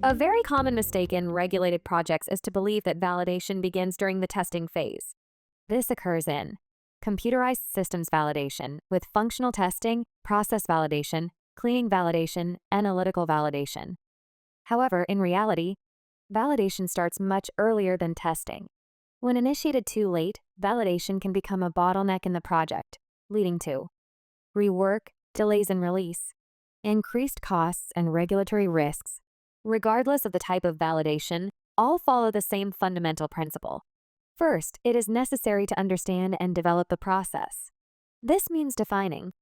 A very common mistake in regulated projects is to believe that validation begins during the testing phase. This occurs in computerized systems validation with functional testing, process validation, cleaning validation, analytical validation. However, in reality, validation starts much earlier than testing. When initiated too late, validation can become a bottleneck in the project, leading to rework, delays in release, increased costs, and regulatory risks. Regardless of the type of validation, all follow the same fundamental principle. First, it is necessary to understand and develop the process. This means defining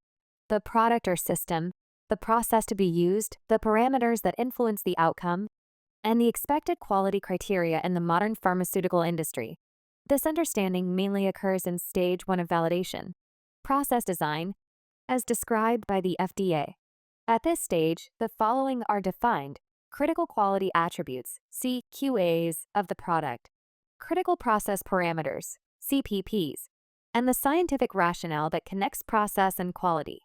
the product or system, the process to be used, the parameters that influence the outcome, and the expected quality criteria in the modern pharmaceutical industry. This understanding mainly occurs in stage 1 of validation, process design, as described by the FDA. At this stage, the following are defined: critical quality attributes, CQAs, of the product, critical process parameters, CPPs, and the scientific rationale that connects process and quality.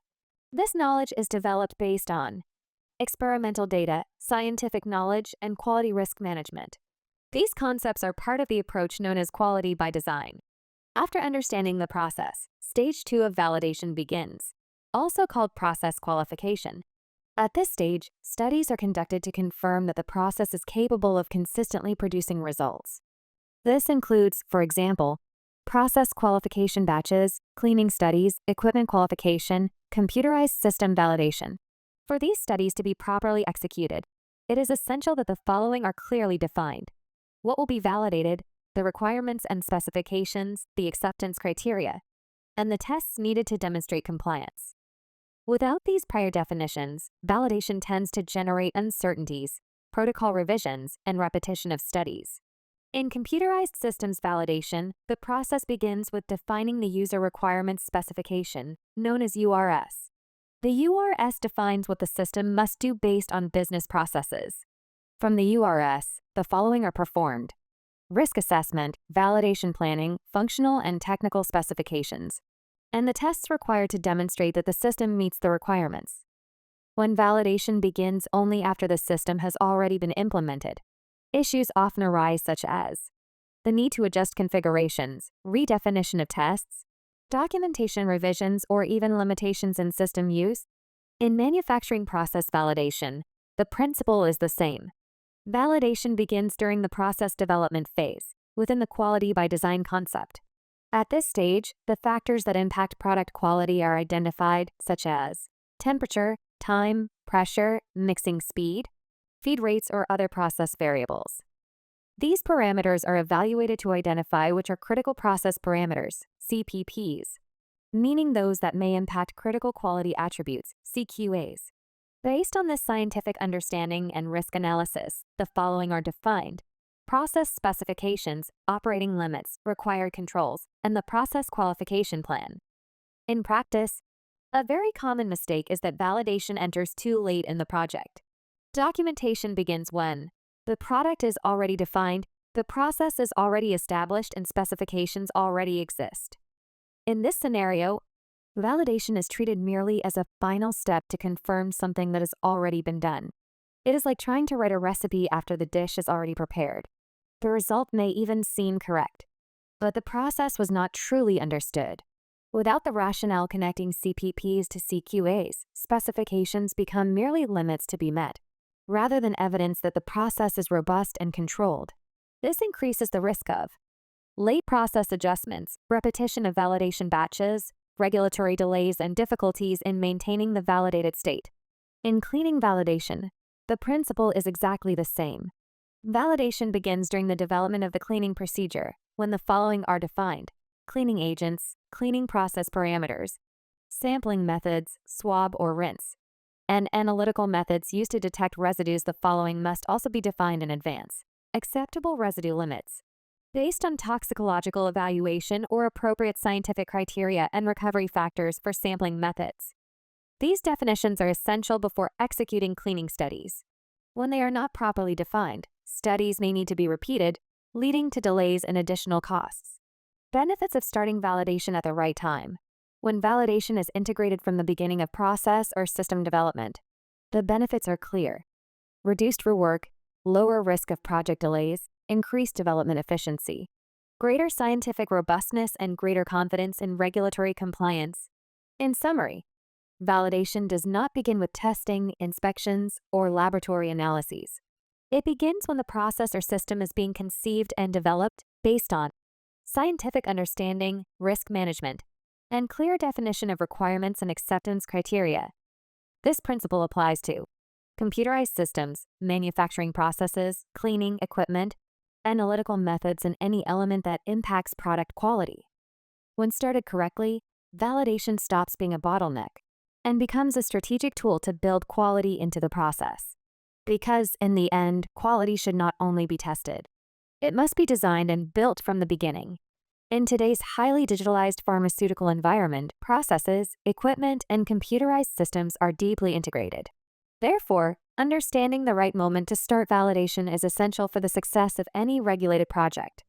This knowledge is developed based on experimental data, scientific knowledge, and quality risk management. These concepts are part of the approach known as quality by design. After understanding the process, stage 2 of validation begins, also called process qualification. At this stage, studies are conducted to confirm that the process is capable of consistently producing results. This includes, for example, process qualification batches, cleaning studies, equipment qualification, computerized system validation. For these studies to be properly executed, it is essential that the following are clearly defined: what will be validated, the requirements and specifications, the acceptance criteria, and the tests needed to demonstrate compliance. Without these prior definitions, validation tends to generate uncertainties, protocol revisions, and repetition of studies. In computerized systems validation, the process begins with defining the user requirements specification, known as URS. The URS defines what the system must do based on business processes. From the URS, the following are performed: risk assessment, validation planning, functional and technical specifications, and the tests required to demonstrate that the system meets the requirements. When validation begins only after the system has already been implemented, issues often arise such as the need to adjust configurations, redefinition of tests, documentation revisions, or even limitations in system use. In manufacturing process validation, the principle is the same. Validation begins during the process development phase, within the quality by design concept. At this stage, the factors that impact product quality are identified, such as temperature, time, pressure, mixing speed, feed rates, or other process variables. These parameters are evaluated to identify which are critical process parameters, CPPs, meaning those that may impact critical quality attributes, CQAs. Based on this scientific understanding and risk analysis, the following are defined: process specifications, operating limits, required controls, and the process qualification plan. In practice, a very common mistake is that validation enters too late in the project. Documentation begins when the product is already defined, the process is already established, and specifications already exist. In this scenario, validation is treated merely as a final step to confirm something that has already been done. It is like trying to write a recipe after the dish is already prepared. The result may even seem correct, but the process was not truly understood. Without the rationale connecting CPPs to CQAs, specifications become merely limits to be met, rather than evidence that the process is robust and controlled. This increases the risk of late process adjustments, repetition of validation batches, regulatory delays, and difficulties in maintaining the validated state. In cleaning validation, the principle is exactly the same. Validation begins during the development of the cleaning procedure, when the following are defined: cleaning agents, cleaning process parameters, sampling methods, swab or rinse, and analytical methods used to detect residues. The following must also be defined in advance: acceptable residue limits, based on toxicological evaluation or appropriate scientific criteria, and recovery factors for sampling methods. These definitions are essential before executing cleaning studies. When they are not properly defined, studies may need to be repeated, leading to delays and additional costs. Benefits of starting validation at the right time. When validation is integrated from the beginning of process or system development, the benefits are clear: reduced rework, lower risk of project delays, increased development efficiency, greater scientific robustness, and greater confidence in regulatory compliance. In summary, validation does not begin with testing, inspections, or laboratory analyses. It begins when the process or system is being conceived and developed based on scientific understanding, risk management, and clear definition of requirements and acceptance criteria. This principle applies to computerized systems, manufacturing processes, cleaning equipment, analytical methods, and any element that impacts product quality. When started correctly, validation stops being a bottleneck and becomes a strategic tool to build quality into the process. Because, in the end, quality should not only be tested. It must be designed and built from the beginning. In today's highly digitalized pharmaceutical environment, processes, equipment, and computerized systems are deeply integrated. Therefore, understanding the right moment to start validation is essential for the success of any regulated project.